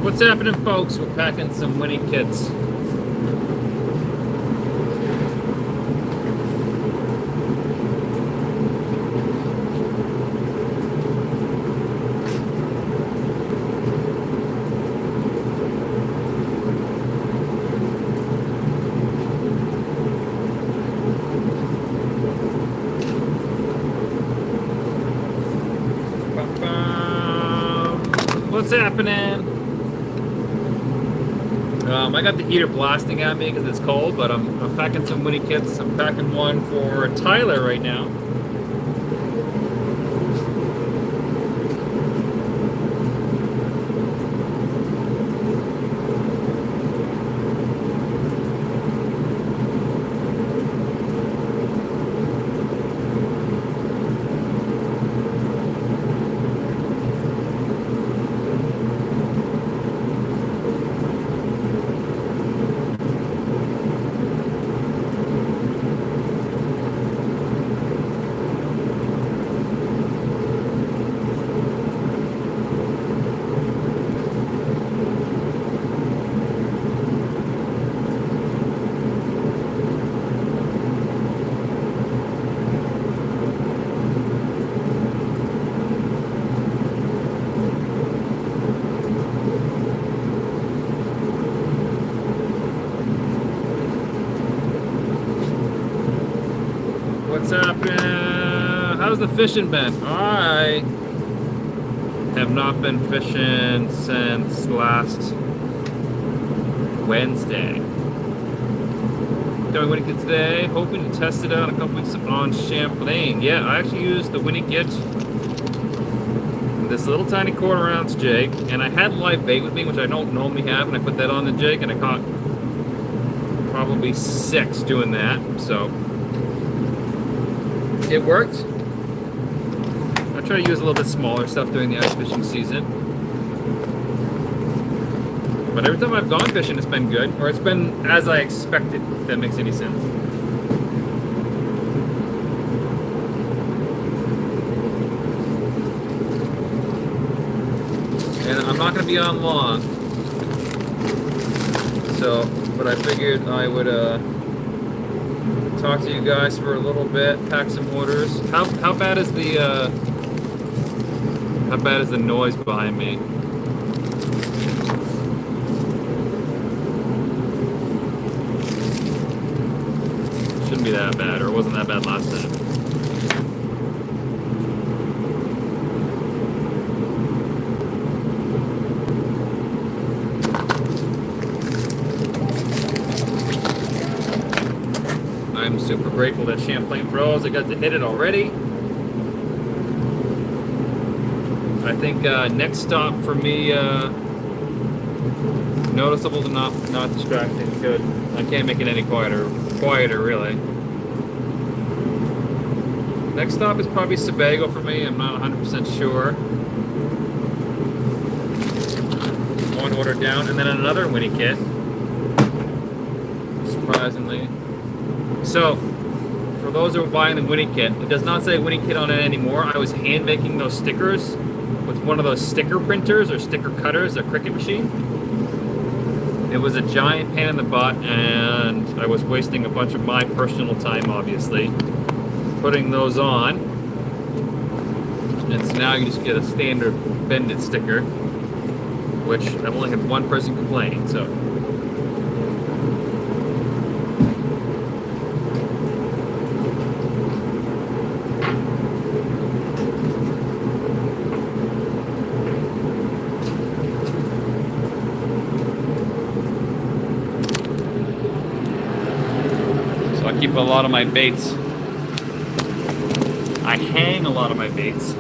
What's happening, folks? We're packing some winning kits. What's happening? I got the heater blasting at me because it's cold, but I'm packing some winning kits. I'm packing one for Tyler right now. What's happening? How's the fishing been? I have not been fishing since last Wednesday. Doing winning kit today, hoping to test it out a couple weeks on Champlain. Yeah, I actually used the winning kit, this little tiny quarter-ounce jig, and I had live bait with me, which I don't normally have, and I put that on the jig, and I caught probably 6 doing that, so it worked. I try to use a little bit smaller stuff during the ice fishing season. But every time I've gone fishing, it's been good. Or it's been as I expected, if that makes any sense. And I'm not going to be on long. So, but I figured I would talk to you guys for a little bit, pack some orders. How bad is the noise behind me? Shouldn't be that bad, or it wasn't that bad last time. I'm super grateful that Champlain froze. I got to hit it already. I think next stop for me, noticeable to not distracting. Good. I can't make it any quieter really. Next stop is probably Sebago for me. I'm not 100% sure. One order down, and then another winning kit. Surprisingly. So, for those who are buying the winning kit, it does not say winning kit on it anymore. I was hand making those stickers with one of those sticker printers or sticker cutters, a Cricut machine. It was a giant pain in the butt, and I was wasting a bunch of my personal time, obviously, putting those on. And so now you just get a standard bended sticker, which I've only had one person complain, so. Keep a lot of my baits. I hang a lot of my baits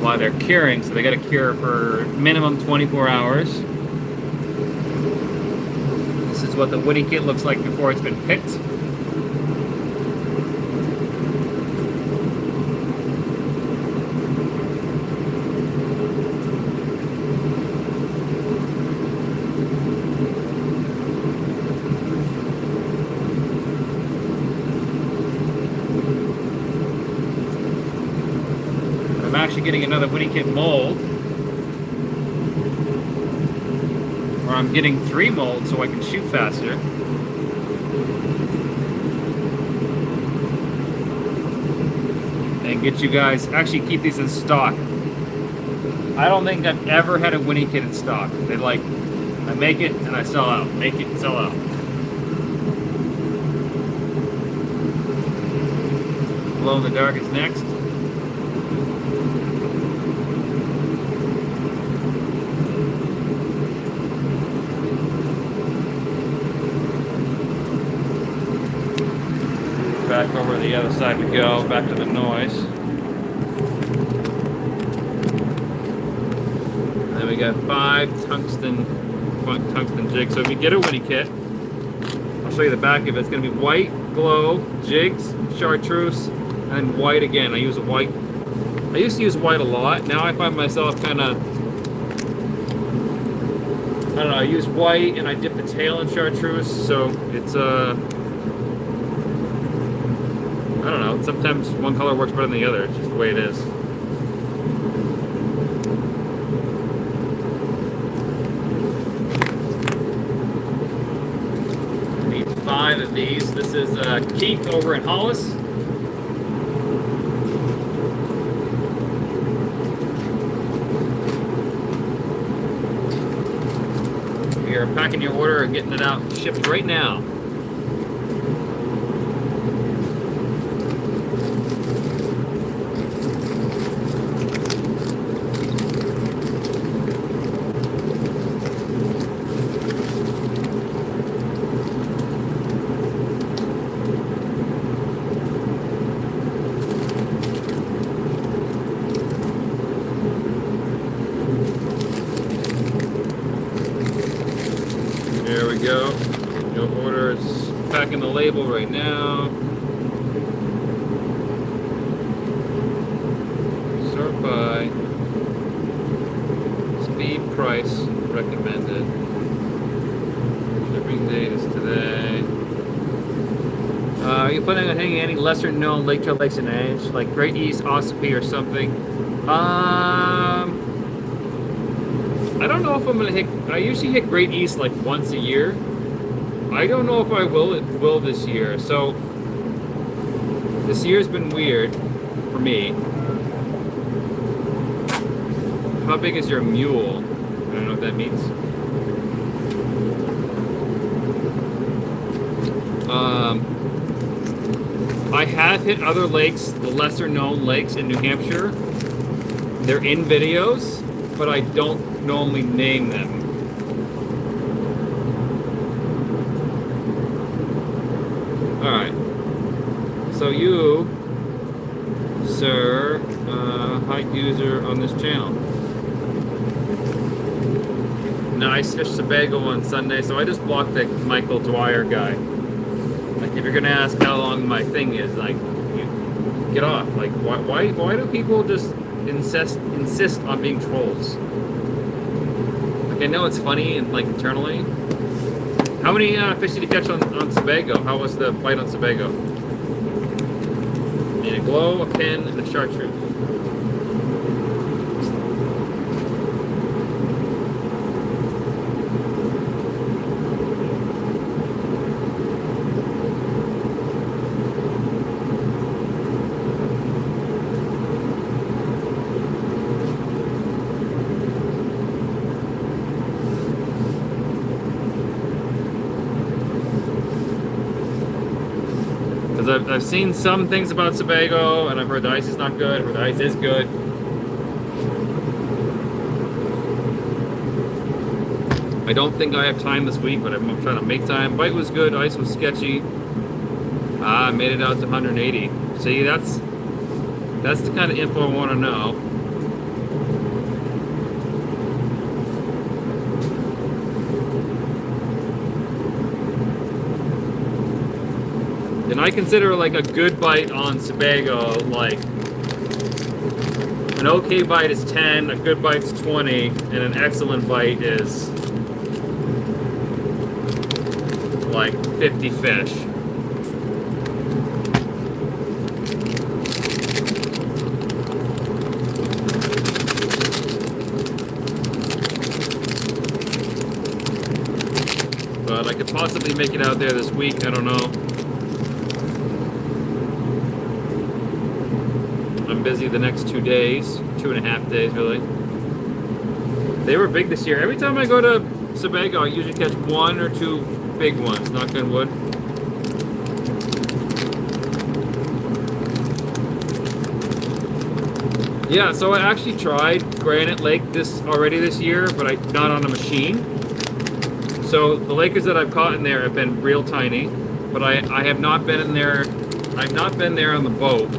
while they're curing, so they gotta cure for minimum 24 hours. This is what the winning kit looks like before it's been picked. I'm actually getting another winning kit mold. Or I'm getting 3 molds so I can shoot faster. And get you guys, actually keep these in stock. I don't think I've ever had a Winnie kit in stock. They like, I make it and I sell out. Make it and sell out. Glow in the dark is next. Back over to the other side we go, back to the noise. Then we got 5 tungsten jigs. So if you get a Winnie kit, I'll show you the back of it. It's going to be white, glow, jigs, chartreuse, and white again. I use white. I used to use white a lot. Now I find myself kind of, I don't know, I use white and I dip the tail in chartreuse. So it's I don't know, sometimes one color works better than the other. It's just the way it is. I need 5 of these. This is Keith over in Hollis. We are packing your order and getting it out shipped right now. There we go. Your order is packing the label right now. Sort by speed, price, recommended. Shipping date is today. Are you planning on hanging any lesser known Lake Trail lakes in Edge, like Great East, Ossipee, or something? I don't know if I'm gonna hit. I usually hit Great East like once a year. I don't know if I will this year. So this year's been weird for me. How big is your mule? I don't know what that means. I have hit other lakes, the lesser known lakes in New Hampshire. They're in videos, but I don't normally name them. Alright. So you, sir, height user on this channel. Nice fish Sebago on Sunday, so I just blocked that Michael Dwyer guy. Like, if you're gonna ask how long my thing is, like, you get off. Like, why do people just insist on being trolls? Like, I know it's funny and like internally. How many fish did you catch on Sebago? How was the bite on Sebago? Need a glow, a pin, and a chartreuse. I've seen some things about Sebago, and I've heard the ice is not good. I've heard the ice is good. I don't think I have time this week, but I'm trying to make time. Bite was good. Ice was sketchy. I made it out to 180. See, that's the kind of info I want to know. And I consider like a good bite on Sebago, like an okay bite is 10, a good bite's 20, and an excellent bite is like 50 fish. could possibly make it out there this week. I don't know. I'm busy the next 2 days, 2.5 days really. They were big this year. Every time I go to Sebago, I usually catch 1 or 2 big ones, knock on wood. Yeah, so I actually tried Granite Lake this year, but not on a machine. So the lakers that I've caught in there have been real tiny, but I have not been in there. I've not been there on the boat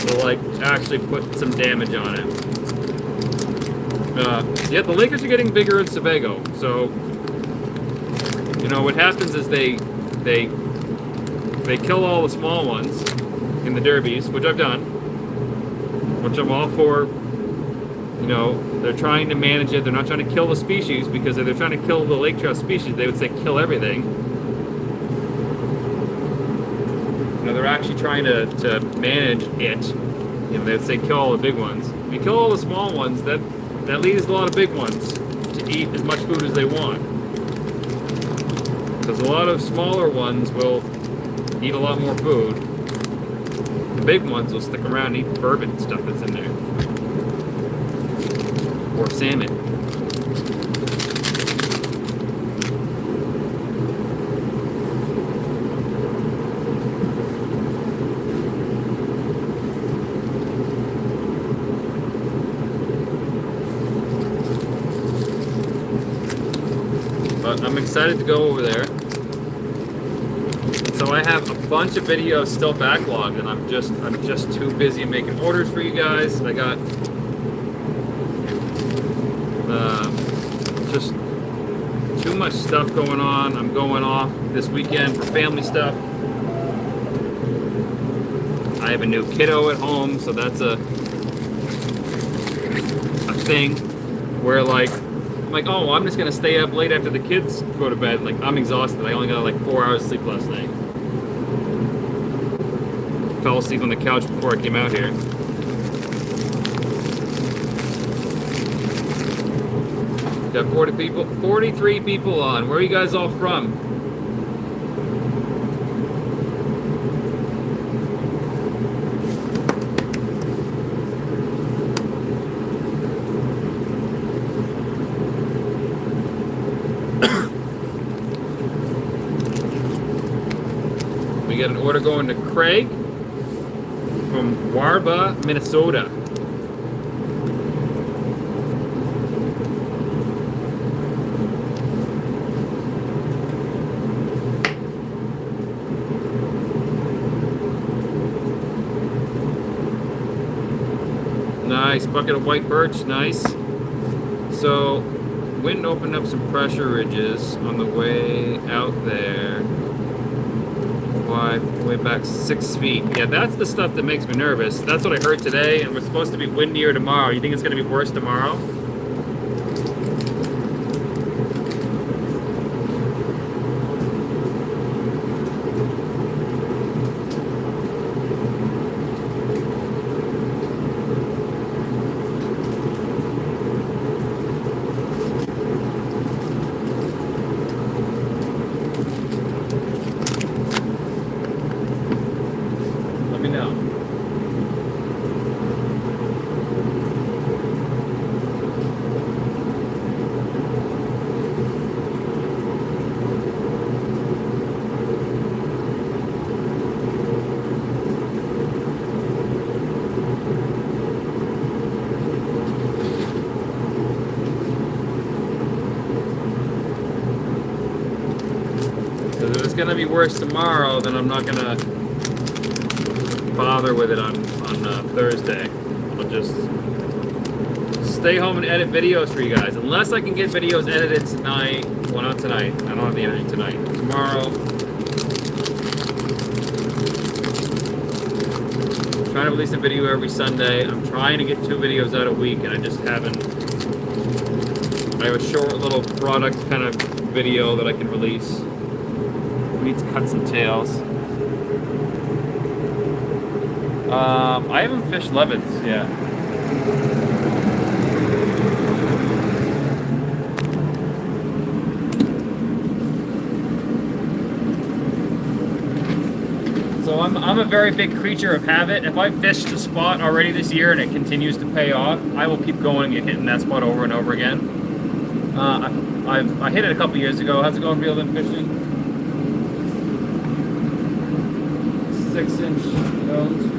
to like actually put some damage on it. Yeah, the lakers are getting bigger in Sebago. So you know what happens is they kill all the small ones in the derbies, which I've done. Which I'm all for. You know, they're trying to manage it. They're not trying to kill the species, because if they're trying to kill the lake trout species, they would say kill everything. You know, they're actually trying to manage it. You know, they would say kill all the big ones. If you kill all the small ones, that leaves a lot of big ones to eat as much food as they want. Because a lot of smaller ones will eat a lot more food. The big ones will stick around and eat bourbon and stuff that's in there. Or salmon. But I'm excited to go over there. So I have a bunch of videos still backlogged, and I'm just too busy making orders for you guys. I got just too much stuff going on. I'm going off this weekend for family stuff. I have a new kiddo at home, so that's a thing where like I'm like, oh, I'm just gonna stay up late after the kids go to bed. Like, I'm exhausted. I only got like 4 hours of sleep last night. Fell asleep on the couch before I came out here. Got 43 people on. Where are you guys all from? We got an order going to Craig from Warba, Minnesota. Nice bucket of white birch, nice. So, wind opened up some pressure ridges on the way out there. Way back 6 feet. Yeah, that's the stuff that makes me nervous. That's what I heard today, and we're supposed to be windier tomorrow. You think it's going to be worse tomorrow? If it's gonna be worse tomorrow, then I'm not gonna bother with it on Thursday. I'll just stay home and edit videos for you guys. Unless I can get videos edited tonight. Well, not tonight. I don't have the energy tonight. Tomorrow. I'm trying to release a video every Sunday. I'm trying to get 2 videos out a week, and I just haven't. I have a short little product kind of video that I can release. We need to cut some tails. I haven't fished Levitt's yet. So I'm a very big creature of habit. If I fished a spot already this year and it continues to pay off, I will keep going and hitting that spot over and over again. I hit it a couple years ago. How's it going, Real In Fishing? 6-inch nose.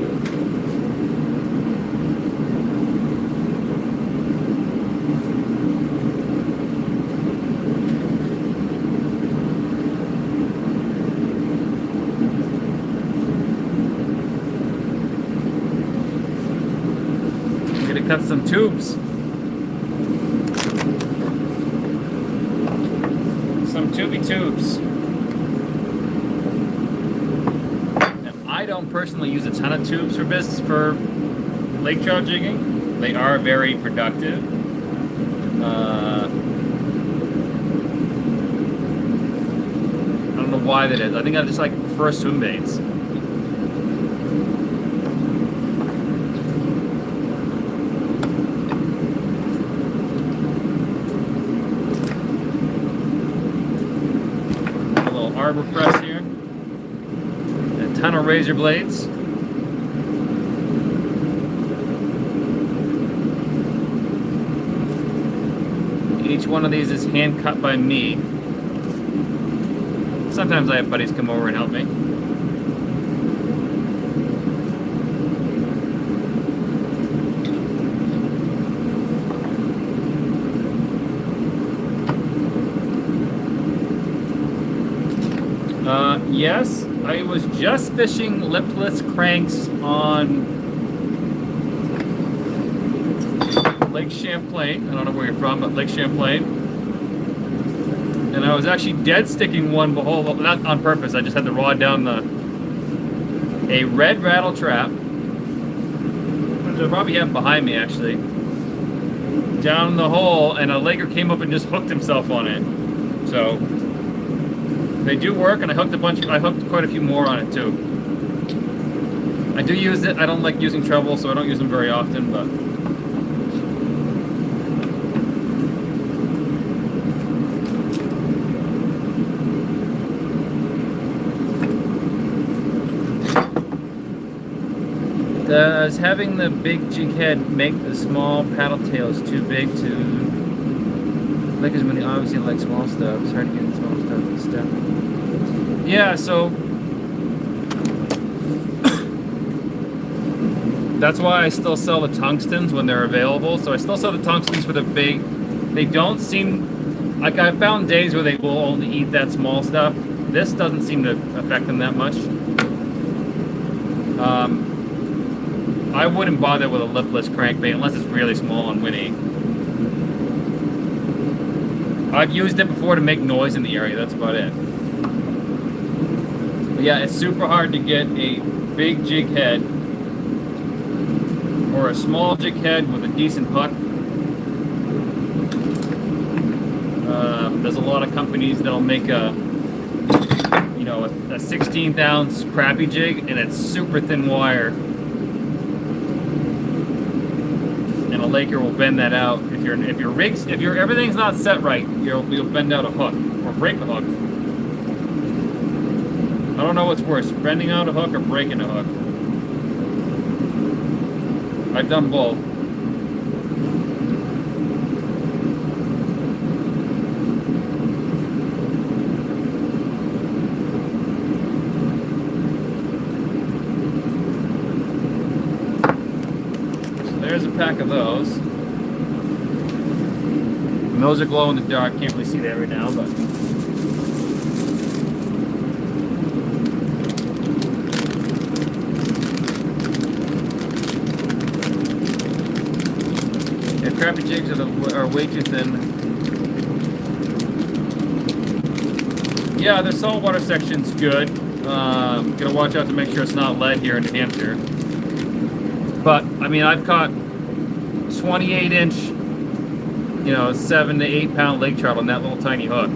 Cut some tubes. Some tubes. Now, I don't personally use a ton of tubes for lake trout jigging. They are very productive. I don't know why that is. I think I just prefer swim baits. Arbor press here. A ton of razor blades. Each one of these is hand cut by me. Sometimes I have buddies come over and help me. Yes, I was just fishing lipless cranks on Lake Champlain. I don't know where you're from, but Lake Champlain. And I was actually dead sticking one, not on purpose. I just had the rod down a red rattle trap, which I probably have behind me actually, down the hole, and a laker came up and just hooked himself on it. So they do work, and I hooked quite a few more on it too. I do use it. I don't like using treble, so I don't use them very often, but does having the big jig head make the small paddle tails too big to like as many? Obviously like small stuff. It's hard to get small stuff and stuff. Yeah, so that's why I still sell the tungstens when they're available. So I still sell the tungstens for the big. They don't seem like I found days where they will only eat that small stuff. This doesn't seem to affect them that much. I wouldn't bother with a lipless crankbait unless it's really small and winny. I've used it before to make noise in the area. That's about it. But yeah, it's super hard to get a big jig head or a small jig head with a decent hook. There's a lot of companies that'll make a 16th ounce crappie jig, and it's super thin wire. And a laker will bend that out. If your everything's not set right, you'll bend out a hook or break a hook. I don't know what's worse, bending out a hook or breaking a hook. I've done both. So there's a pack of those. And those are glow in the dark. Can't really see that right now, but crappie jigs are way too thin. Yeah, the saltwater section's good. Gotta watch out to make sure it's not lead here in New Hampshire. But I mean, I've caught 28-inch, 7 to 8 pound lake trout on that little tiny hook.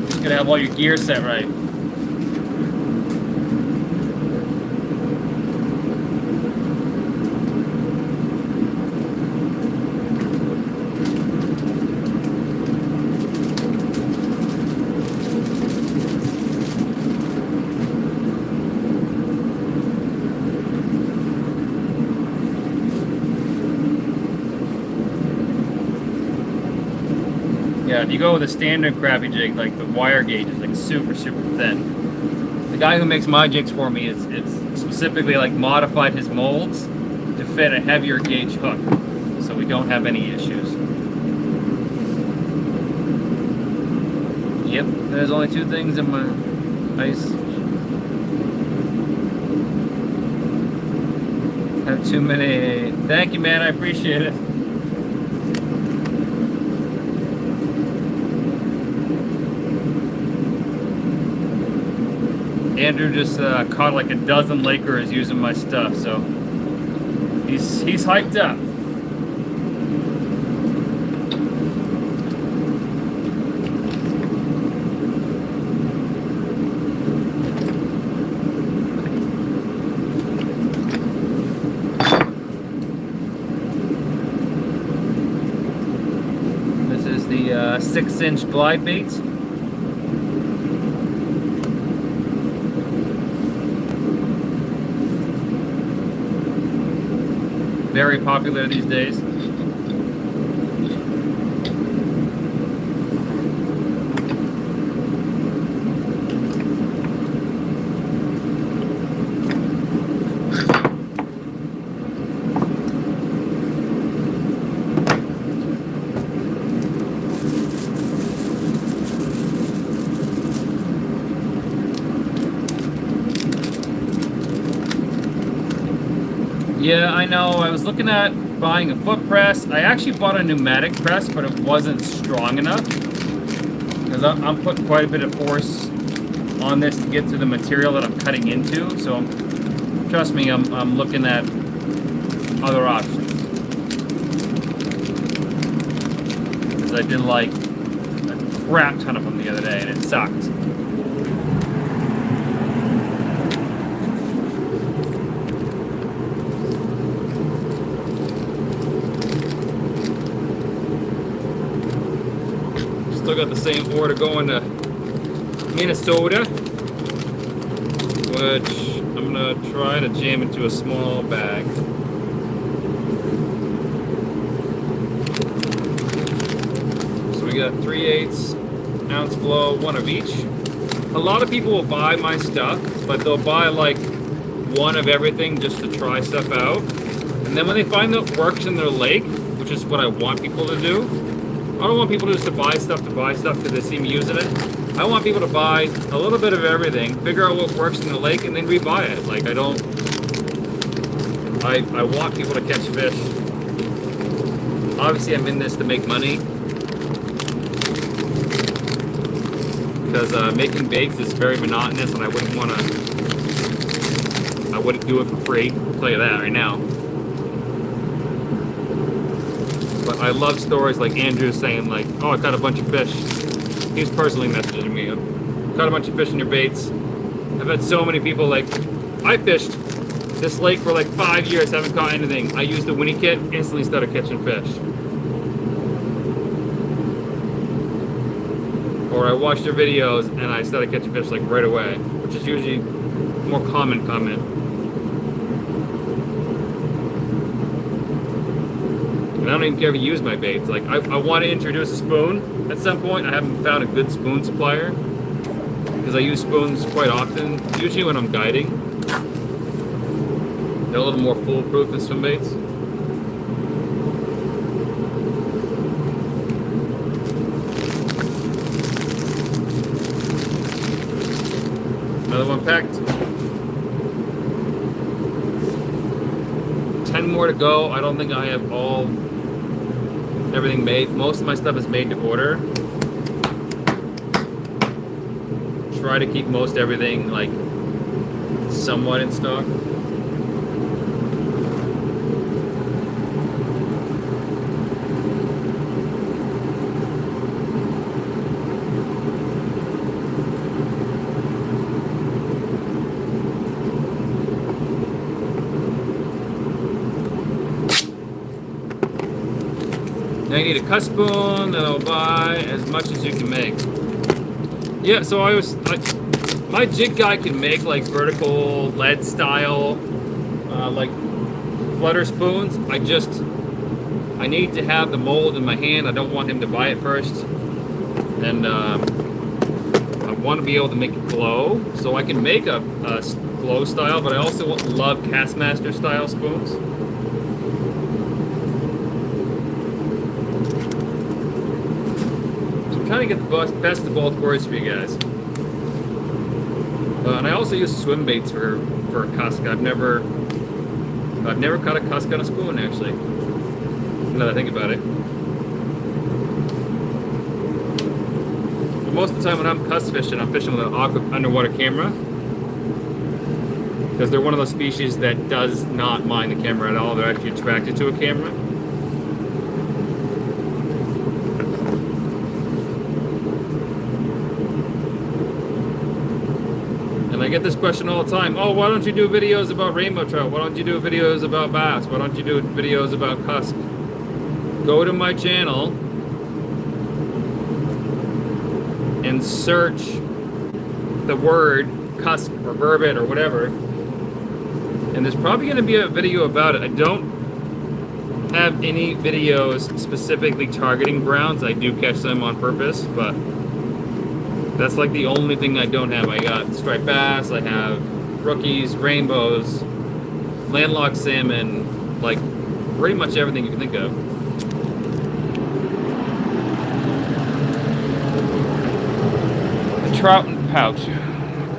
Just gotta have all your gear set right. Yeah, if you go with a standard crappie jig, like the wire gauge is like super, super thin. The guy who makes my jigs for me is it's specifically like modified his molds to fit a heavier gauge hook, so we don't have any issues. Yep, there's only 2 things in my ice. Have too many. Thank you, man. I appreciate it. Andrew just caught like a dozen Lakers using my stuff, so he's hyped up. This is the 6-inch glide bait. Very popular these days. Yeah, I know. I was looking at buying a foot press. I actually bought a pneumatic press, but it wasn't strong enough because I'm putting quite a bit of force on this to get to the material that I'm cutting into. So, trust me, I'm looking at other options because I did like a crap ton of them the other day, and it sucked. Still got the same order going to Minnesota, which I'm gonna try to jam into a small bag. So we got 3/8 ounce glow, 1 of each. A lot of people will buy my stuff, but they'll buy like 1 of everything just to try stuff out. And then when they find that it works in their lake, which is what I want people to do, I don't want people just to buy stuff because they see me using it. I want people to buy a little bit of everything, figure out what works in the lake, and then rebuy it. Like, I want people to catch fish. Obviously, I'm in this to make money. Because making baits is very monotonous, and I wouldn't do it for free. I'll tell you that right now. But I love stories like Andrew saying, like, oh, I caught a bunch of fish. He's personally messaging me. I caught a bunch of fish in your baits. I've had so many people like, I fished this lake for like 5 years, haven't caught anything. I used the Winnie kit, instantly started catching fish. Or I watched their videos and I started catching fish like right away, which is usually a more common comment. And I don't even care if you use my baits. Like, I want to introduce a spoon at some point. I haven't found a good spoon supplier because I use spoons quite often, usually when I'm guiding. They're a little more foolproof than swim baits. Another one packed. 10 more to go. I don't think I have everything made. Most of my stuff is made to order. Try to keep most everything like somewhat in stock. Now you need a cut spoon that'll buy as much as you can make. Yeah, so my jig guy can make like vertical lead style, like flutter spoons. I need to have the mold in my hand. I don't want him to buy it first. and I want to be able to make it glow, so I can make a glow style, but I also love Castmaster style spoons. So I'm trying to get the best of both worlds for you guys. And I also use swim baits for a cusk. I've never caught a cusk on a spoon, actually. Now that I think about it. But most of the time when I'm cusk fishing, I'm fishing with an underwater camera, because they're one of those species that does not mind the camera at all. They're actually attracted to a camera. And I get this question all the time. Oh, why don't you do videos about rainbow trout? Why don't you do videos about bass? Why don't you do videos about cusk? Go to my channel and search the word cusk or burbot or whatever, and there's probably going to be a video about it. I don't have any videos specifically targeting browns. I do catch them on purpose, but that's like the only thing I don't have. I got striped bass, I have rookies, rainbows, landlocked salmon, like pretty much everything you can think of. The trout pouch,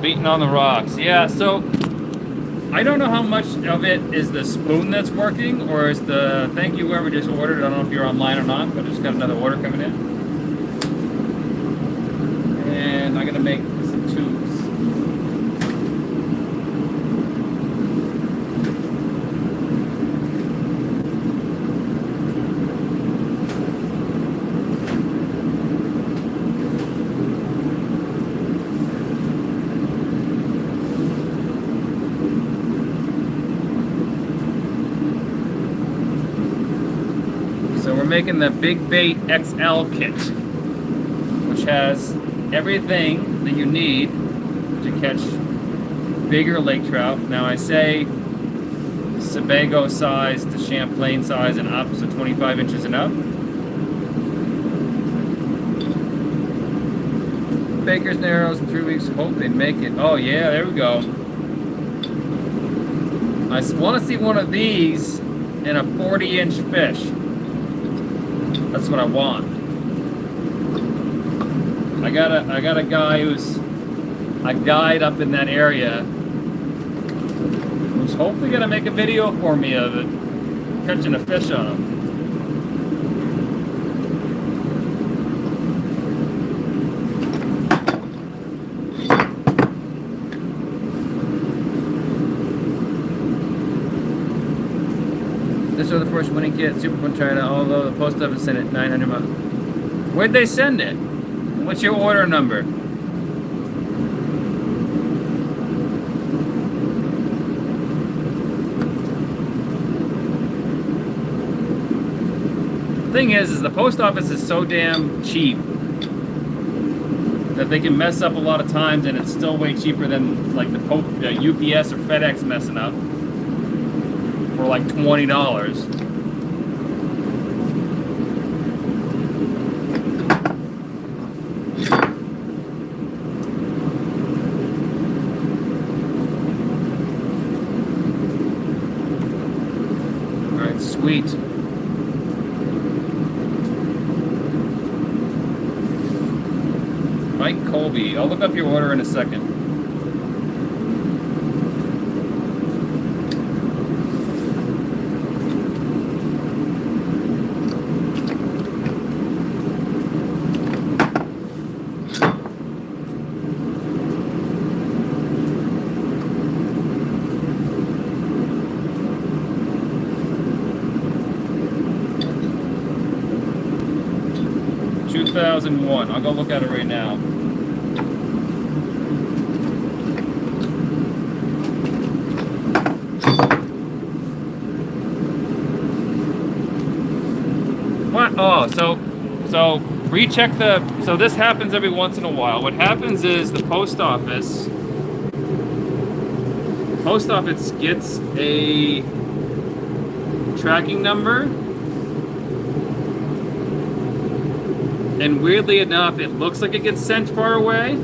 beating on the rocks. Yeah, so I don't know how much of it is the spoon that's working, or is the thank you whoever just ordered. I don't know if you're online or not, but I just got another order coming in. And I'm gonna make some tubes. So we're making the Big Bait XL kit, which has everything that you need to catch bigger lake trout. Now I say Sebago size to Champlain size and up, so 25 inches and up. Baker's Narrows in 3 weeks, hope they make it. Oh yeah, there we go. I want to see one of these in a 40-inch fish. That's what I want. I got a guy who's a guide up in that area who's hopefully gonna make a video for me of it, catching a fish on him. This was the first winning kit, Super Fun China, although the post office sent it 900 miles. Where'd they send it? What's your order number? The thing is the post office is so damn cheap that they can mess up a lot of times, and it's still way cheaper than like the UPS or FedEx messing up for like $20. Sweet. Mike Colby. I'll look up your order in a second. I'll go look at it right now. What? Oh, so recheck the. So this happens every once in a while. What happens is the post office gets a tracking number. And weirdly enough, it looks like it gets sent far away,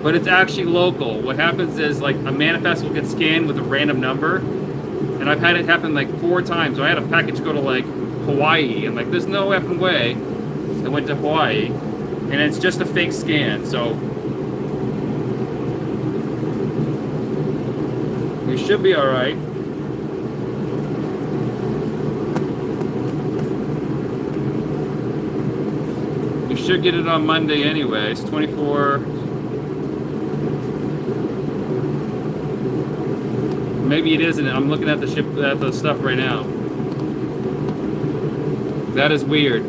but it's actually local. What happens is like a manifest will get scanned with a random number, and I've had it happen like 4 times. So I had a package go to like Hawaii, and like there's no effing way it went to Hawaii, and it's just a fake scan. So we should be all right. You should get it on Monday anyways. 24. Maybe it isn't. I'm looking at the stuff right now. That is weird.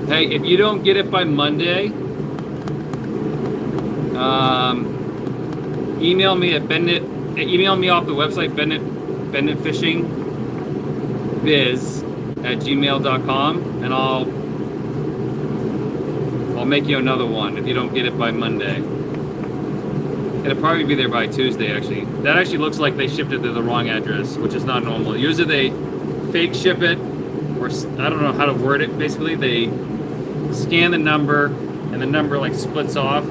Hey, if you don't get it by Monday, email me at Bennett. Email me off the website BennettFishingBiz@gmail.com, and I'll make you another one if you don't get it by Monday. It'll probably be there by Tuesday, actually. That actually looks like they shipped it to the wrong address, which is not normal. Usually they fake ship it, or I don't know how to word it. Basically, they scan the number, and the number like splits off.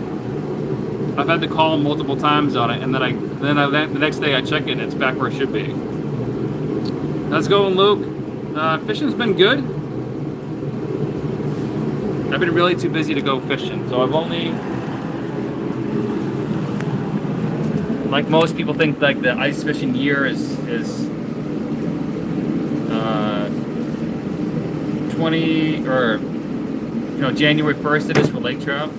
I've had to call them multiple times on it, and then the next day I check it, and it's back where it should be. Let's go, Luke. Fishing's been good. I've been really too busy to go fishing, so I've only, like most people think, like the ice fishing year is 20 or January 1st it is for lake trout.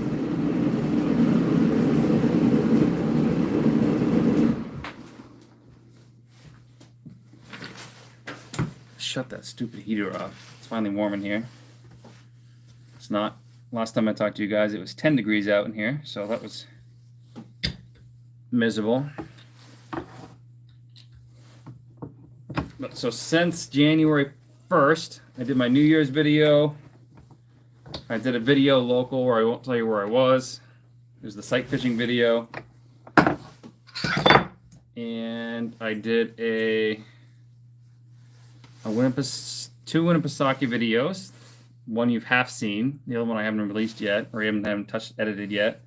Shut that stupid heater off. It's finally warm in here. It's not. Last time I talked to you guys, it was 10 degrees out in here, so that was miserable. But so since January 1st, I did my New Year's video. I did a video local where I won't tell you where I was. There's the sight fishing video. And I did two Winnipesaukee videos. One you've half seen, the other one I haven't released yet, or haven't touched edited yet.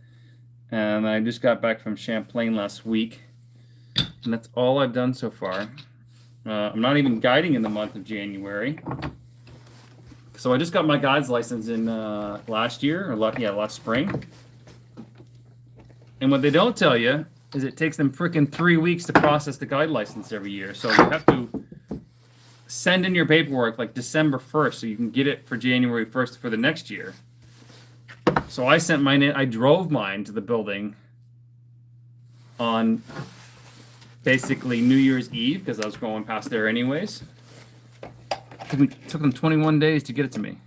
And I just got back from Champlain last week, and that's all I've done so far. I'm not even guiding in the month of January. So I just got my guide's license in last spring. And what they don't tell you is it takes them freaking 3 weeks to process the guide license every year. So you have to send in your paperwork like December 1st so you can get it for January 1st for the next year. So I sent mine in. I drove mine to the building on basically New Year's Eve because I was going past there anyways. It took them 21 days to get it to me.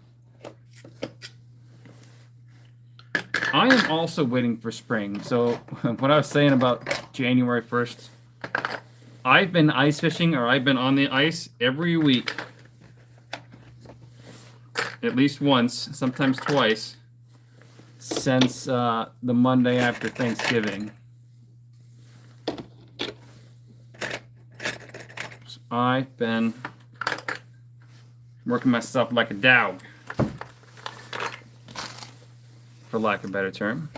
I am also waiting for spring. So what I was saying about January 1st, I've been ice fishing, or I've been on the ice every week. At least once, sometimes twice, since the Monday after Thanksgiving. So I've been working myself like a dog, for lack of a better term.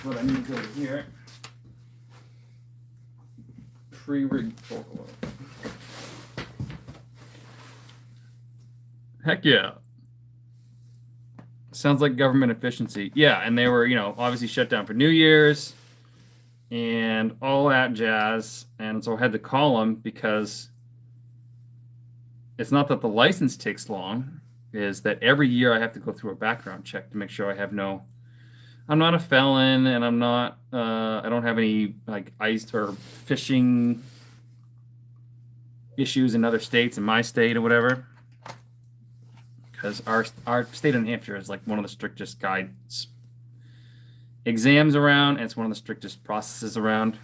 What I need to do here. Pre-rig focal. Heck yeah. Sounds like government efficiency. Yeah, and they were, obviously shut down for New Year's and all that jazz. And so I had to call them because it's not that the license takes long, is that every year I have to go through a background check to make sure I'm not a felon, and I don't have any like ice or fishing issues in other states, in my state or whatever. Because our state of New Hampshire is like one of the strictest guides exams around, and it's one of the strictest processes around.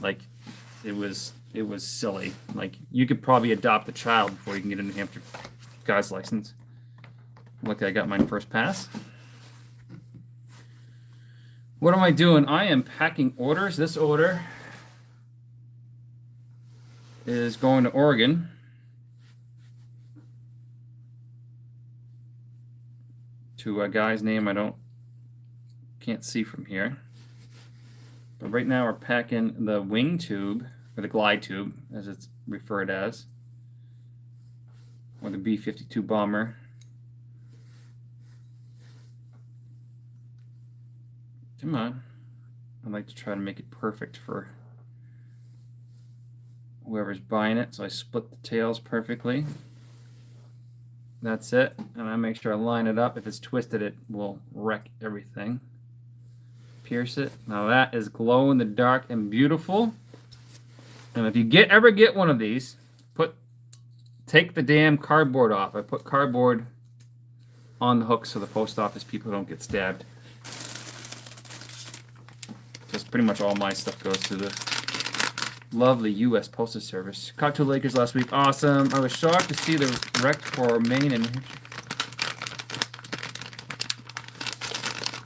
Like, it was silly. Like, you could probably adopt a child before you can get a New Hampshire guy's license. Luckily, I got mine first pass. What am I doing? I am packing orders. This order is going to Oregon. To a guy's name I can't see from here. But right now we're packing the wing tube, or the glide tube, as it's referred as, or the B-52 bomber. Come on. I'd like to try to make it perfect for whoever's buying it. So I split the tails perfectly. That's it. And I make sure I line it up. If it's twisted, it will wreck everything. Pierce it. Now that is glow in the dark and beautiful. And if you ever get one of these, take the damn cardboard off. I put cardboard on the hook so the post office people don't get stabbed. Because pretty much all my stuff goes to the lovely U.S. Postal Service. Caught 2 Lakers last week. Awesome. I was shocked to see the wreck for Maine and New Hampshire.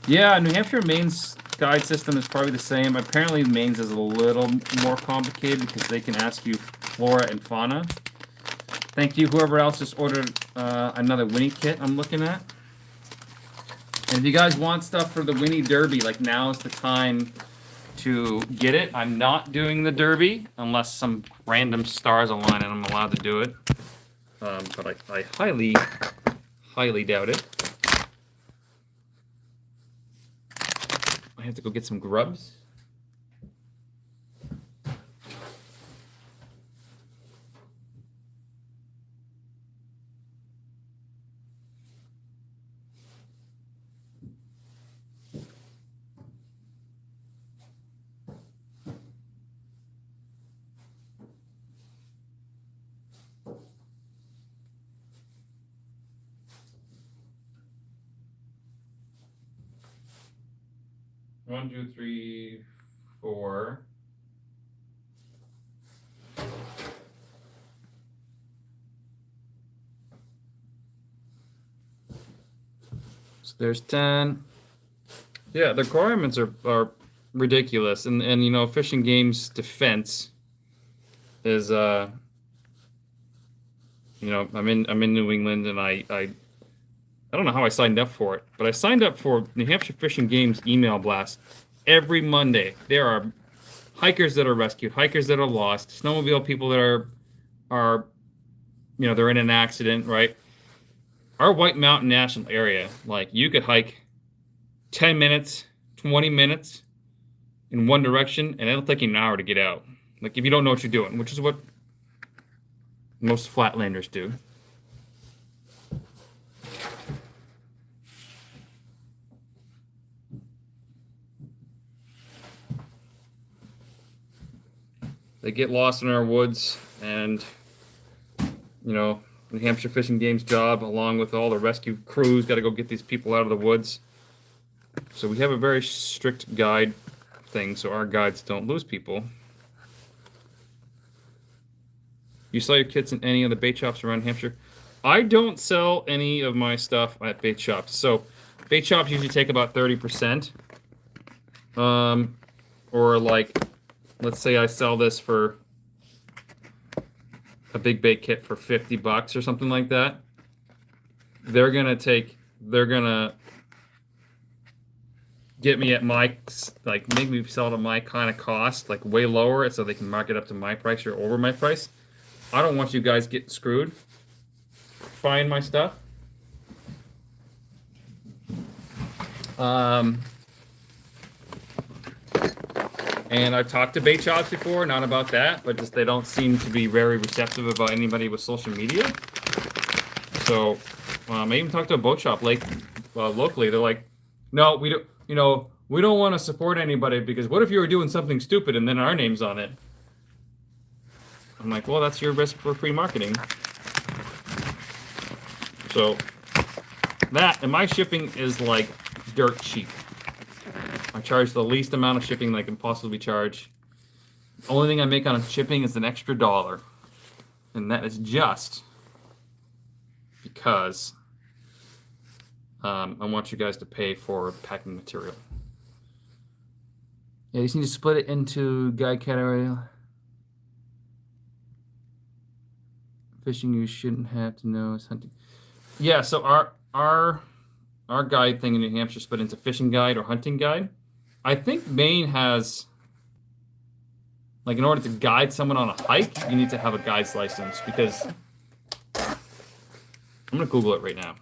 Yeah, New Hampshire, Maine's guide system is probably the same. Apparently, Maine's is a little more complicated because they can ask you flora and fauna. Thank you, whoever else just ordered another Winnie kit I'm looking at. And if you guys want stuff for the Winnie Derby, like now's the time to get it. I'm not doing the Derby unless some random stars align and I'm allowed to do it. But I highly, highly doubt it. I have to go get some grubs. One, two, three, four. So there's 10. Yeah, the requirements are ridiculous, and you know, Fish and Game's defense is you know, I'm in New England, and I don't know how I signed up for it, but I signed up for New Hampshire Fish and Game's email blast every Monday. There are hikers that are rescued, hikers that are lost, snowmobile people that are you know, they're in an accident, right? Our White Mountain National Area, like, you could hike 10 minutes, 20 minutes in one direction, and it'll take you an hour to get out. Like, if you don't know what you're doing, which is what most flatlanders do. They get lost in our woods, and, you know, New Hampshire Fish and Game's job, along with all the rescue crews, got to go get these people out of the woods. So we have a very strict guide thing, so our guides don't lose people. You sell your kits in any of the bait shops around Hampshire? I don't sell any of my stuff at bait shops. So bait shops usually take about 30%. Or like, let's say I sell this for a big bait kit for $50 or something like that. They're gonna get me at my, like, make me sell it at my kind of cost, like way lower, so they can mark it up to my price or over my price. I don't want you guys getting screwed. Find my stuff. And I've talked to bait shops before, not about that, but just they don't seem to be very receptive about anybody with social media. So I even talked to a boat shop locally. They're like, no, we don't. You know, we don't want to support anybody because what if you were doing something stupid and then our name's on it? I'm like, well, that's your risk for free marketing. So that, and my shipping is like dirt cheap. I charge the least amount of shipping that I can possibly charge. The only thing I make on shipping is an extra $1. And that is just because I want you guys to pay for packing material. Yeah, you just need to split it into guide category. Fishing you shouldn't have to know is hunting. Yeah, so our guide thing in New Hampshire split into fishing guide or hunting guide. I think Maine has, like, in order to guide someone on a hike, you need to have a guide's license because I'm gonna Google it right now.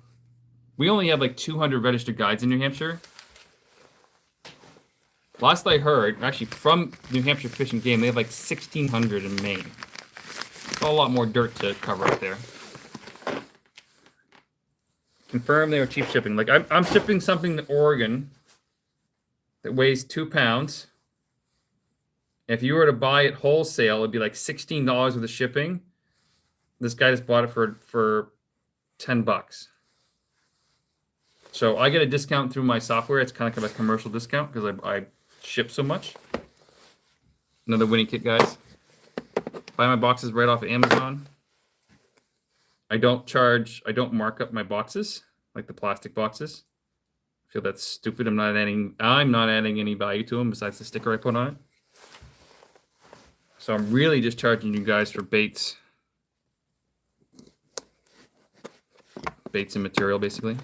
We only have like 200 registered guides in New Hampshire. Last I heard, actually from New Hampshire Fish and Game, they have like 1,600 in Maine. A lot more dirt to cover up there. Confirm they were cheap shipping. Like I'm shipping something to Oregon that weighs 2 pounds. If you were to buy it wholesale, it'd be like $16 worth of shipping. This guy just bought it for $10. So I get a discount through my software. It's kind of like a commercial discount because I ship so much. Another Winnie Kit, guys. Buy my boxes right off of Amazon. I don't mark up my boxes, like the plastic boxes. I feel that's stupid. I'm not adding any value to them besides the sticker I put on it. So I'm really just charging you guys for baits. Baits and material, basically.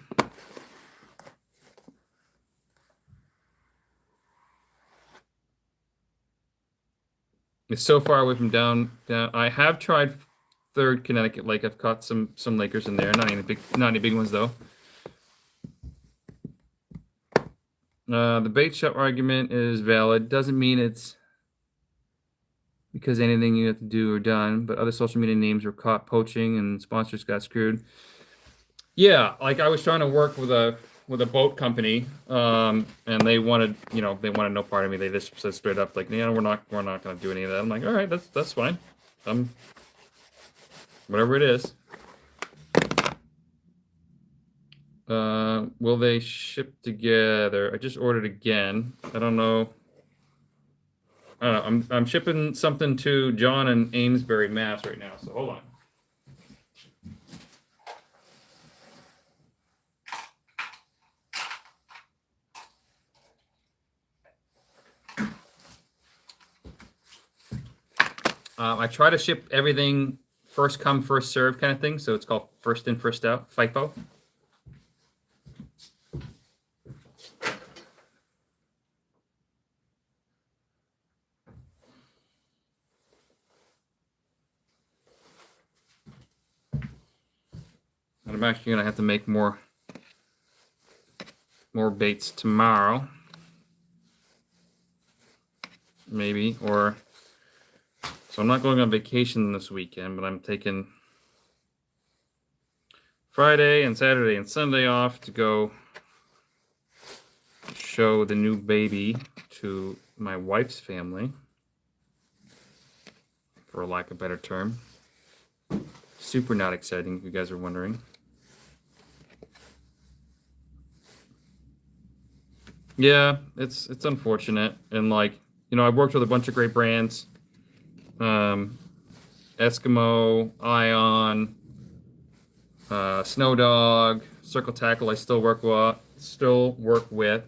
It's so far away from down. I have tried Third Connecticut Lake. I've caught some Lakers in there. Not any big ones though. The bait shop argument is valid. Doesn't mean it's because anything you have to do or done, but other social media names were caught poaching and sponsors got screwed. Yeah, like I was trying to work with a boat company, and they wanted no part of me. They just said straight up, like, we're not going to do any of that. I'm like, all right, that's fine. Whatever it is. Will they ship together? I just ordered again. I don't know. I'm shipping something to John in Amesbury, Mass right now. So hold on. I try to ship everything first come, first serve kind of thing. So it's called first in, first out, FIFO. And I'm actually going to have to make more baits tomorrow. Maybe, or... So I'm not going on vacation this weekend, but I'm taking Friday and Saturday and Sunday off to go show the new baby to my wife's family, for lack of a better term. Super not exciting, if you guys are wondering. Yeah, it's unfortunate. And I've worked with a bunch of great brands. Eskimo, Ion, Snow Dog, Circle Tackle. I still work with.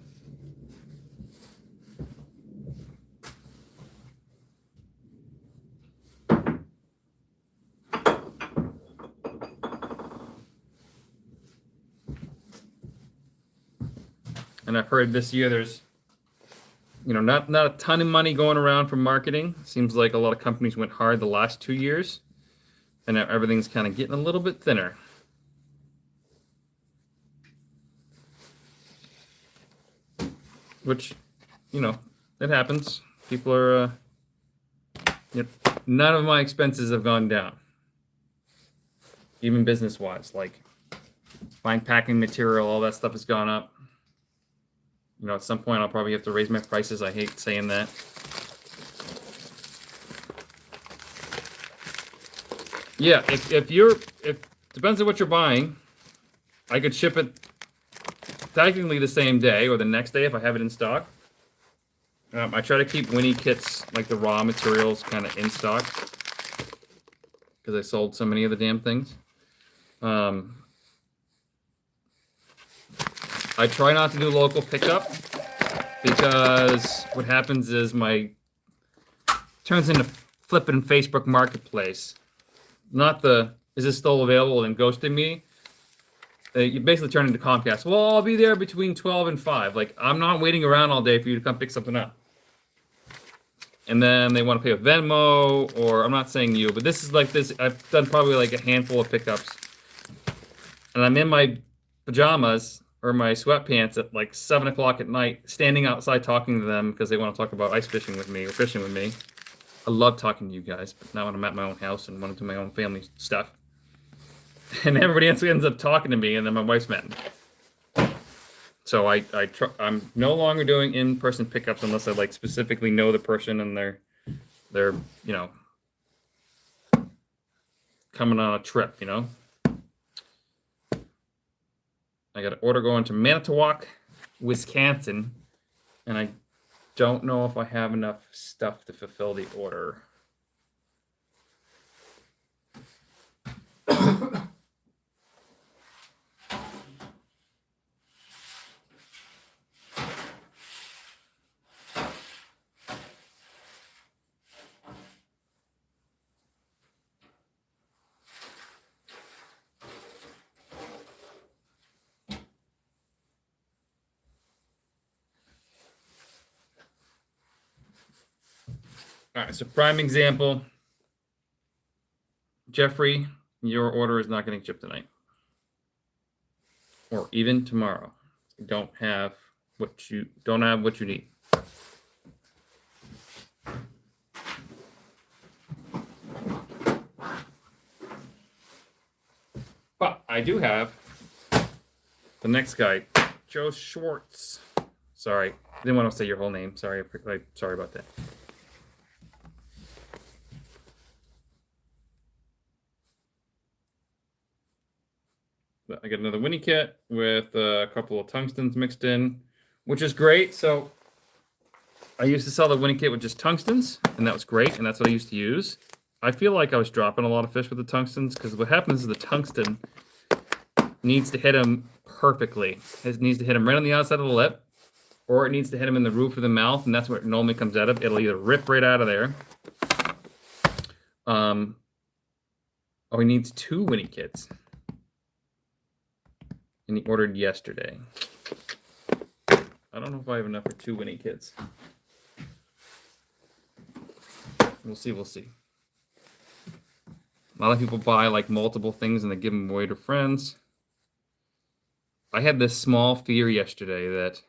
And I've heard this year there's not a ton of money going around for marketing. Seems like a lot of companies went hard the last 2 years, and now everything's kind of getting a little bit thinner. Which, it happens. People are, none of my expenses have gone down. Even business-wise, like buying packing material, all that stuff has gone up. At some point, I'll probably have to raise my prices. I hate saying that. Yeah, if depends on what you're buying, I could ship it technically the same day or the next day if I have it in stock. I try to keep Winnie kits, like the raw materials, kind of in stock because I sold so many of the damn things. I try not to do local pickup because what happens is turns into flipping Facebook Marketplace. Not the is this still available and ghosting me. You basically turn into Comcast. Well, I'll be there between 12 and 5. Like, I'm not waiting around all day for you to come pick something up. And then they want to pay with Venmo, or I'm not saying you, but this is like this. I've done probably like a handful of pickups. And I'm in my pajamas or my sweatpants at like 7 o'clock at night, standing outside talking to them because they want to talk about ice fishing with me or fishing with me. I love talking to you guys, but now when I'm at my own house and want to do my own family stuff. And everybody else ends up talking to me, and then my wife's mad. So I'm no longer doing in-person pickups unless I like specifically know the person and they're coming on a trip, I got an order going to Manitowoc, Wisconsin, and I don't know if I have enough stuff to fulfill the order. All right, so prime example. Jeffrey, your order is not getting shipped tonight. Or even tomorrow. You don't have what you need. But I do have the next guy, Joe Schwartz. Sorry, I didn't want to say your whole name. Sorry about that. I get another Winnie kit with a couple of tungstens mixed in, which is great. So I used to sell the Winnie kit with just tungstens, and that was great, and that's what I used to use. I feel like I was dropping a lot of fish with the tungstens because what happens is the tungsten needs to hit him perfectly. It needs to hit him right on the outside of the lip, or it needs to hit him in the roof of the mouth, and that's where it normally comes out of. It'll either rip right out of there. Oh, he needs 2 Winnie kits. And he ordered yesterday. I don't know if I have enough for 2 Winnie kits. We'll see. A lot of people buy like multiple things and they give them away to friends. I had this small fear yesterday that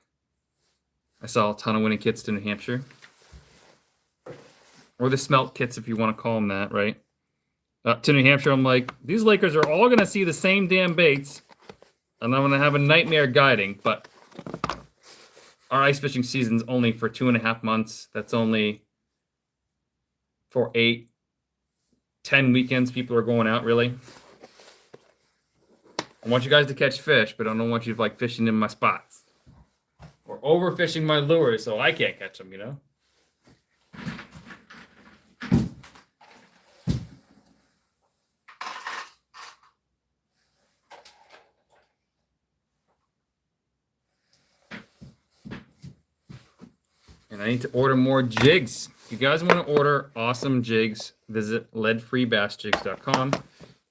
I saw a ton of Winnie kits to New Hampshire. Or the smelt kits, if you want to call them that, right? To New Hampshire, I'm like, these Lakers are all going to see the same damn baits. And I'm going to have a nightmare guiding, but our ice fishing season's only for 2.5 months. That's only for 8-10 weekends people are going out, really. I want you guys to catch fish, but I don't want you to like fishing in my spots. Or overfishing my lures so I can't catch them, And I need to order more jigs. If you guys want to order awesome jigs, visit leadfreebassjigs.com.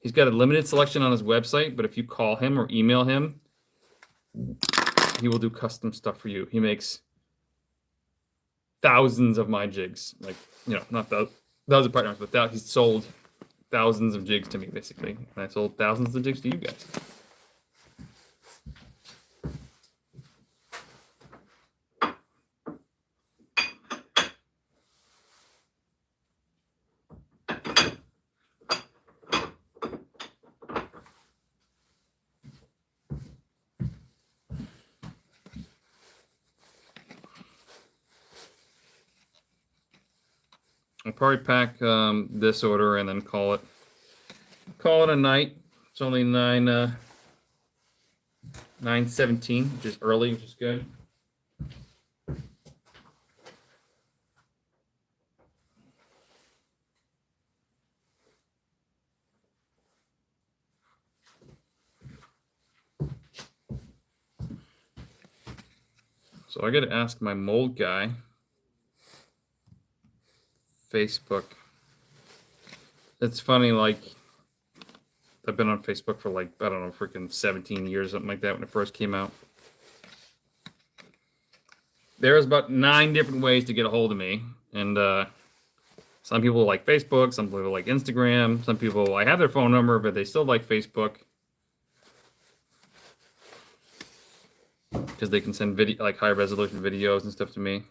He's got a limited selection on his website, but if you call him or email him, he will do custom stuff for you. He makes thousands of my jigs. Like, not thousands partners, but he's sold thousands of jigs to me, basically. And I sold thousands of jigs to you guys. I'll probably pack this order and then call it a night. It's only 9:17, which is early, which is good. So I got to ask my mold guy. Facebook. It's funny, like, I've been on Facebook for like, I don't know, freaking 17 years, something like that, when it first came out. There's about 9 different ways to get a hold of me. And some people like Facebook, some people like Instagram, some people, I have their phone number, but they still like Facebook. Because they can send video, like high resolution videos and stuff to me.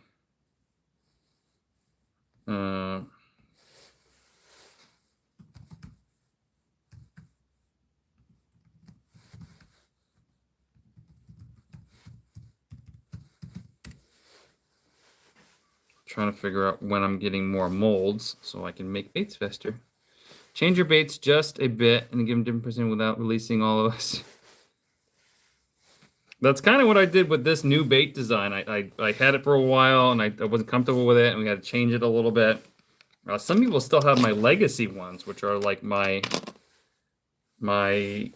Trying to figure out when I'm getting more molds so I can make baits faster. Change your baits just a bit and give them different percent without releasing all of us. That's kind of what I did with this new bait design. I had it for a while and I wasn't comfortable with it, and we had to change it a little bit. Some people still have my legacy ones, which are like my I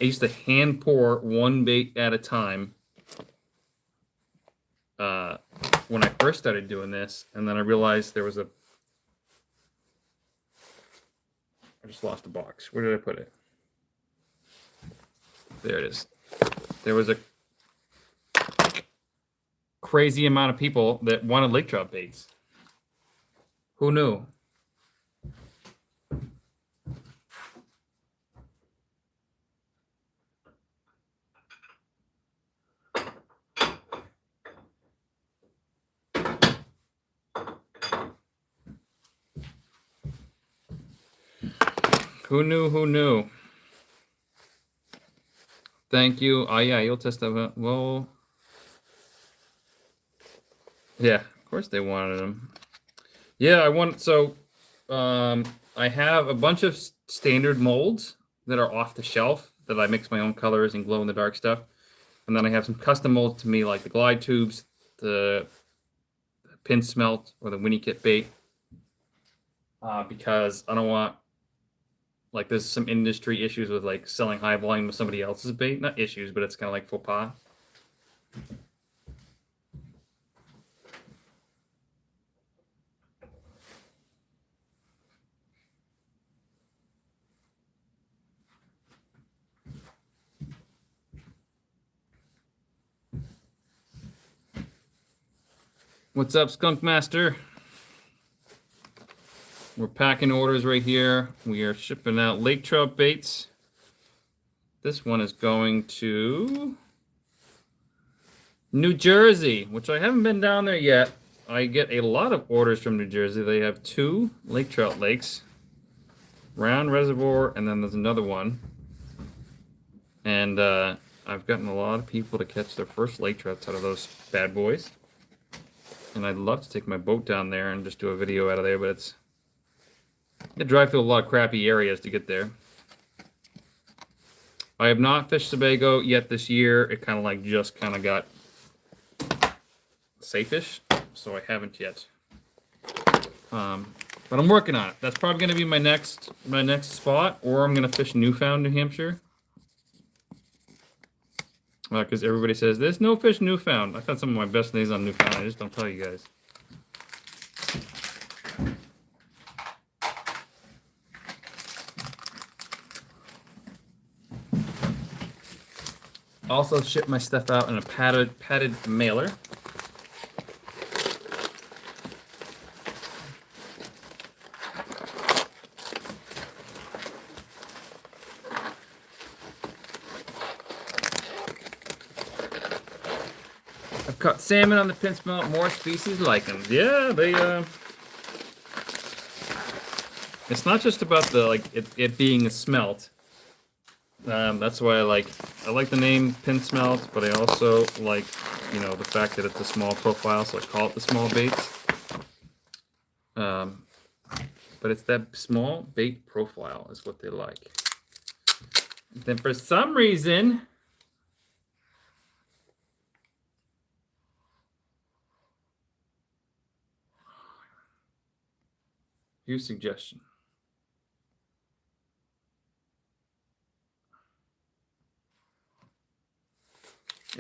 used to hand pour one bait at a time when I first started doing this, and then I realized there was I just lost the box. Where did I put it? There it is. There was a crazy amount of people that wanted lake trout baits. Who knew? Who knew? Who knew? Thank you. Oh yeah, you'll test that. Well, yeah, of course they wanted them. Yeah, I have a bunch of standard molds that are off the shelf that I mix my own colors and glow in the dark stuff. And then I have some custom molds to me, like the glide tubes, the pin smelt, or the Winnie Kit bait. Because I don't want, like, there's some industry issues with like selling high volume with somebody else's bait. Not issues, but it's kind of like faux pas. What's up, Skunk Master? We're packing orders right here. We are shipping out lake trout baits. This one is going to New Jersey, which I haven't been down there yet. I get a lot of orders from New Jersey. They have 2 lake trout lakes, Round Reservoir, and then there's another one. And I've gotten a lot of people to catch their first lake trouts out of those bad boys. And I'd love to take my boat down there and just do a video out of there, but it's... I drive through a lot of crappy areas to get there. I have not fished Sebago yet this year. It kind of like just kind of got safe-ish, so I haven't yet. But I'm working on it. That's probably going to be my next spot, or I'm going to fish Newfound, New Hampshire. Because everybody says, there's no fish Newfound. I've had some of my best days on Newfound. I just don't tell you guys. Also ship my stuff out in a padded mailer. I've caught salmon on the pin smelt, more species like them. Yeah, they it's not just about the it being a smelt. That's why I like the name pin smelt, but I also like, you know, the fact that it's a small profile, so I call it the small baits. But it's that small bait profile is what they like. And then for some reason, here's a suggestion.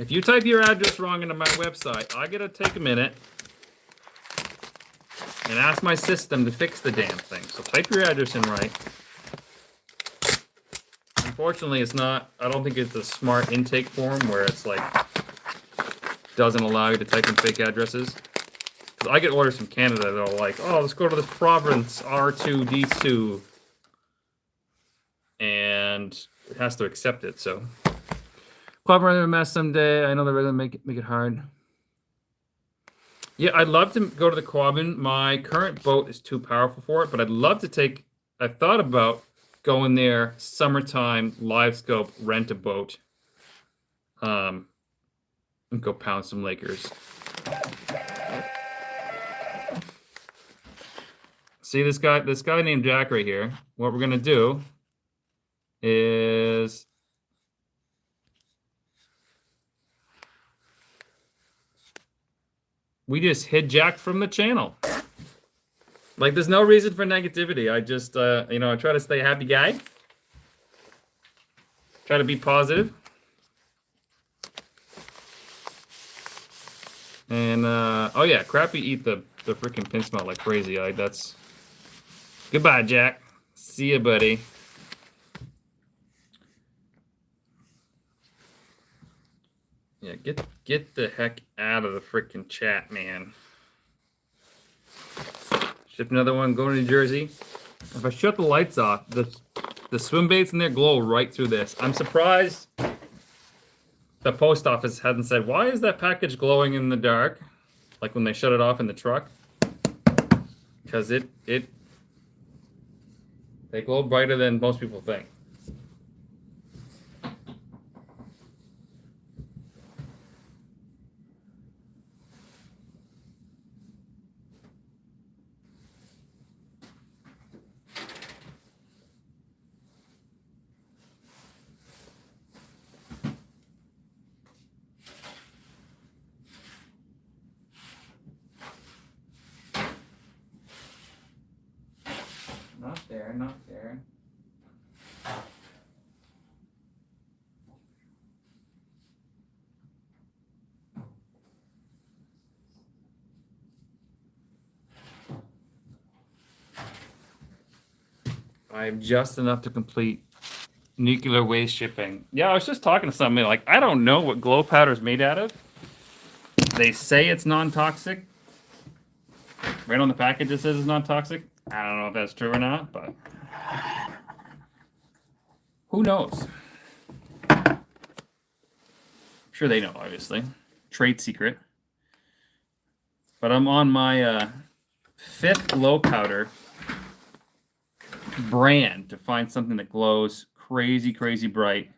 If you type your address wrong into my website, I gotta take a minute and ask my system to fix the damn thing. So type your address in right. Unfortunately, it's not, I don't think it's a smart intake form where it's like, doesn't allow you to type in fake addresses. Because I get orders from Canada that are like, oh, let's go to this province, R2D2. And it has to accept it, so. Quabbin a mess someday. I know they're gonna make it hard. Yeah, I'd love to go to the Quabbin. My current boat is too powerful for it, but I'd love to take. I thought about going there summertime, live scope, rent a boat, and go pound some Lakers. See this guy named Jack right here. What we're gonna do is we just hid Jack from the channel. Like, there's no reason for negativity. I just, I try to stay a happy guy. Try to be positive. And, oh yeah, Crappy eat the freaking pin smelt like crazy. That's... Goodbye, Jack. See ya, buddy. Yeah, get the heck out of the freaking chat, man. Ship another one, go to New Jersey. If I shut the lights off, the swim baits in there glow right through this. I'm surprised the post office hadn't said, why is that package glowing in the dark? Like when they shut it off in the truck. Because they glow brighter than most people think. Not there. I have just enough to complete nuclear waste shipping. Yeah, I was just talking to somebody, like, I don't know what glow powder is made out of. They say it's non-toxic. Right on the package it says it's non-toxic. I don't know if that's true or not, but who knows? I'm sure they know, obviously. Trade secret. But I'm on my 5th glow powder brand to find something that glows crazy, crazy bright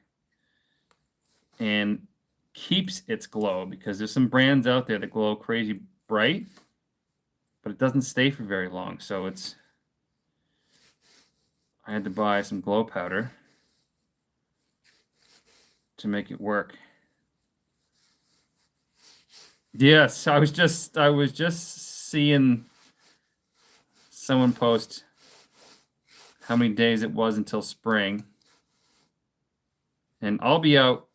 and keeps its glow, because there's some brands out there that glow crazy bright, but it doesn't stay for very long. So I had to buy some glow powder to make it work. Yes, I was just seeing someone post how many days it was until spring. And I'll be out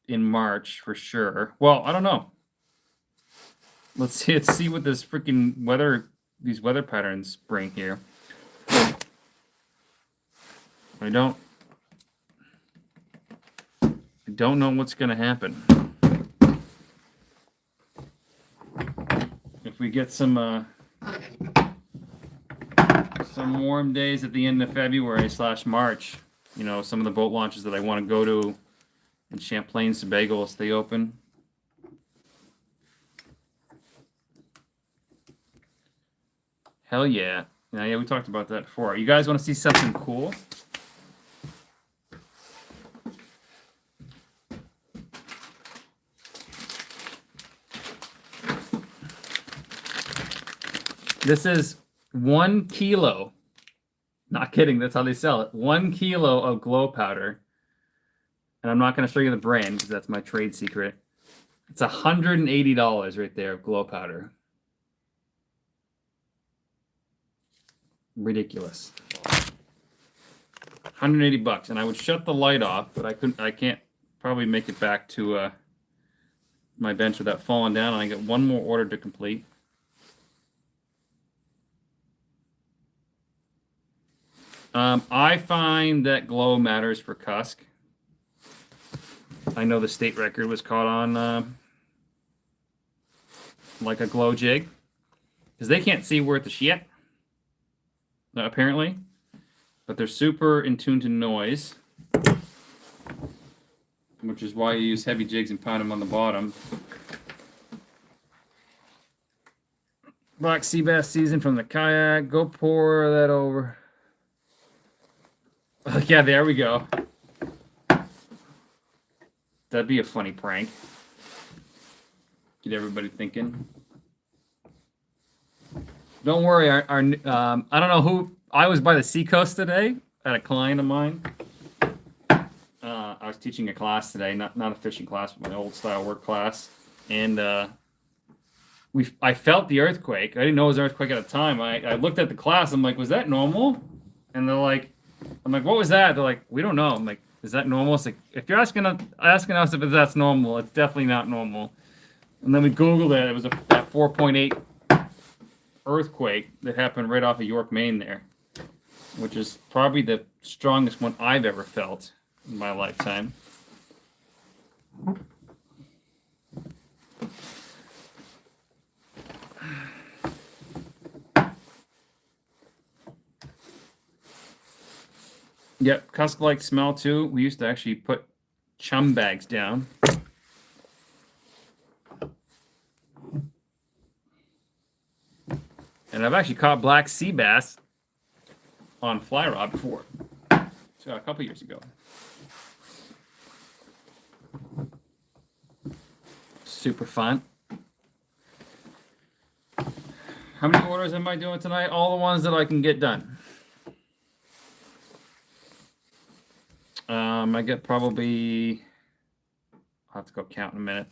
in March for sure. Well, I don't know. Let's see what this freaking these weather patterns bring here. I don't know what's going to happen. If we get some warm days at the end of February / March, some of the boat launches that I want to go to in Champlain, Sebago will stay open. Hell yeah. Yeah, we talked about that before. You guys want to see something cool? This is 1 kilo. Not kidding, that's how they sell it. 1 kilo of glow powder. And I'm not going to show you the brand because that's my trade secret. It's $180 right there of glow powder. Ridiculous. 180 bucks. And I would shut the light off, but I can't probably make it back to my bench without falling down, and I get one more order to complete. I find that glow matters for cusk. I know the state record was caught on like a glow jig, because they can't see worth the shit, apparently, but they're super in tune to noise, which is why you use heavy jigs and pound them on the bottom. Black sea bass season from the kayak. Go pour that over. Yeah, there we go. That'd be a funny prank. Get everybody thinking. Don't worry, our I don't know who. I was by the seacoast today at a client of mine. I was teaching a class today, not a fishing class, but my old style work class, and I felt the earthquake. I didn't know it was an earthquake at the time. I looked at the class. I'm like, was that normal? And they're like, I'm like, what was that? They're like, we don't know. I'm like, is that normal? It's like, if you're asking us if that's normal, it's definitely not normal. And then we Googled it. It was that 4.8 earthquake that happened right off of York, Maine there, which is probably the strongest one I've ever felt in my lifetime. Yep, cusk-like smell too. We used to actually put chum bags down. And I've actually caught black sea bass on fly rod before. So a couple years ago. Super fun. How many orders am I doing tonight? All the ones that I can get done. I get probably, I'll have to go count in a minute.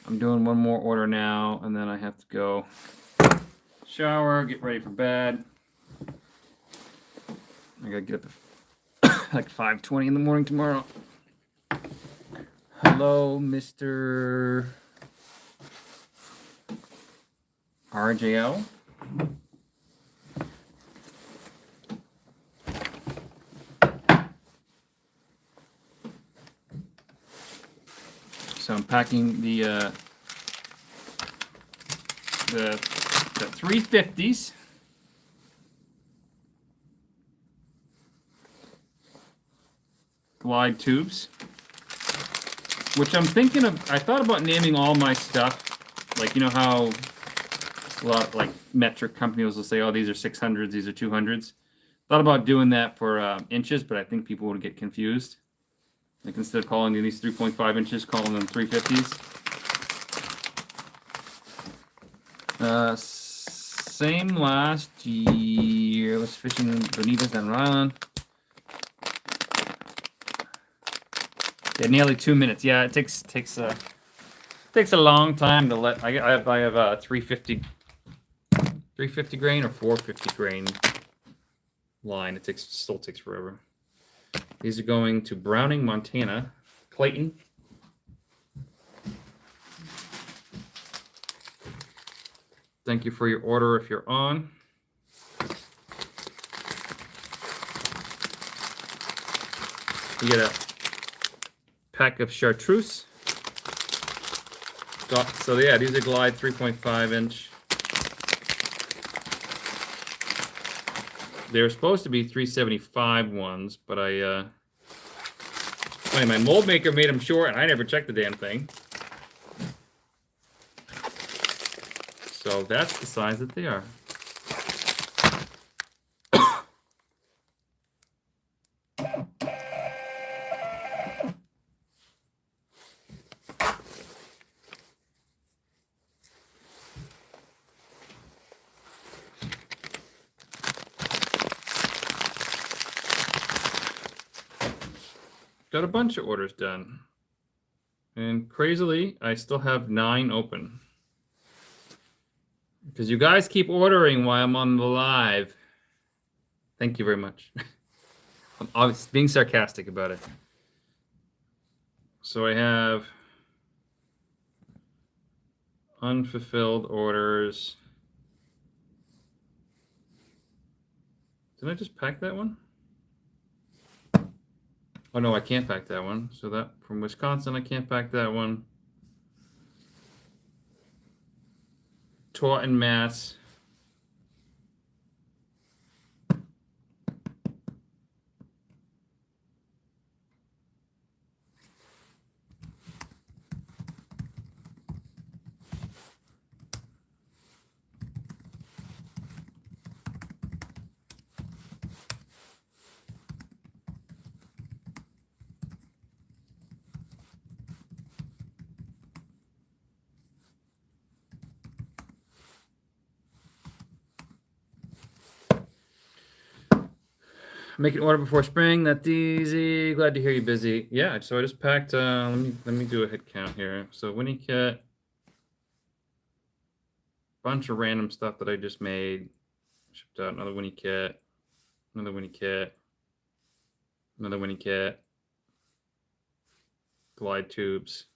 I'm doing one more order now, and then I have to go shower, get ready for bed. I gotta get up at like 5:20 in the morning tomorrow. Hello, Mr. RJL. So I'm packing the 350s. Glide tubes, which I'm thinking of. I thought about naming all my stuff, like, you know how a lot like metric companies will say, oh, these are 600s, these are 200s. Thought about doing that for inches, but I think people would get confused. Like, instead of calling these 3.5 inches, calling them 350s. Same last year. I was fishing in Bonitas and Rhode Yeah, nearly 2 minutes. Yeah, it takes a long time to let. I have 350 grain or 450 grain line. It still takes forever. These are going to Browning, Montana. Clayton. Thank you for your order if you're on. You get a pack of chartreuse. So yeah, these are Glide 3.5 inch. They're supposed to be 375 ones, but my mold maker made them short, and I never checked the damn thing. So that's the size that they are. Got a bunch of orders done. And crazily, I still have 9 open. Because you guys keep ordering while I'm on the live. Thank you very much. I'm obviously being sarcastic about it. So I have Unfulfilled orders. Did I just pack that one? Oh no, I can't pack that one. So that from Wisconsin, I can't pack that one. Taunton, Mass. Make an order before spring. That's easy. Glad to hear you busy. Yeah, so I just packed. Let me do a head count here. So Winnie Kit, bunch of random stuff that I just made. Shipped out another Winnie Kit, another Winnie Kit, another Winnie Kit, glide tubes,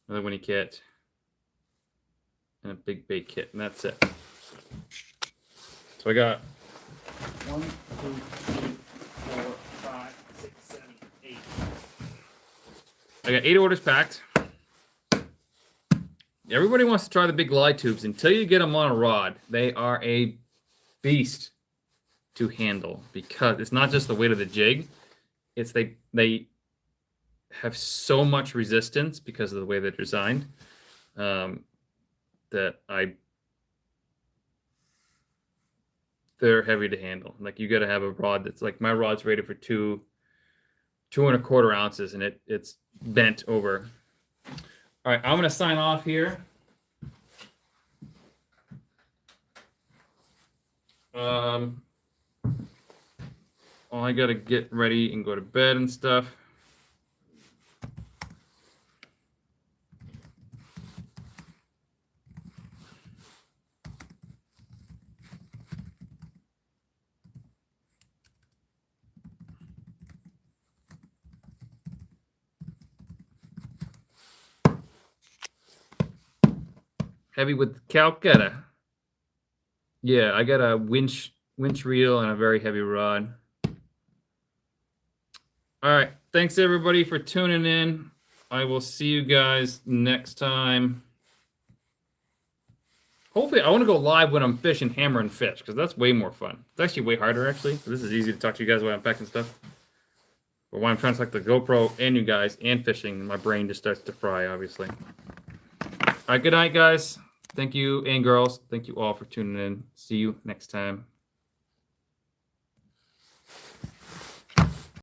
another Winnie Kit, and a big bait kit, and that's it. So I got 1, 2, 3, 4, 5, 6, 7, 8. I got 8 orders packed. Everybody wants to try the big glide tubes. Until you get them on a rod, they are a beast to handle because it's not just the weight of the jig. It's they have so much resistance because of the way they're designed that they're heavy to handle. Like you got to have a rod that's like my rod's rated for 2.25 ounces, and it's bent over. All right, I'm gonna sign off here. Well, I gotta get ready and go to bed and stuff. Heavy with Calcutta. Yeah, I got a winch reel and a very heavy rod. All right. Thanks everybody for tuning in. I will see you guys next time. Hopefully, I want to go live when I'm fishing hammer and fish because that's way more fun. It's actually way harder, actually. This is easy to talk to you guys while I'm packing stuff. But when I'm trying to select the GoPro and you guys and fishing, my brain just starts to fry, obviously. All right, good night, guys. Thank you, and girls. Thank you all for tuning in. See you next time.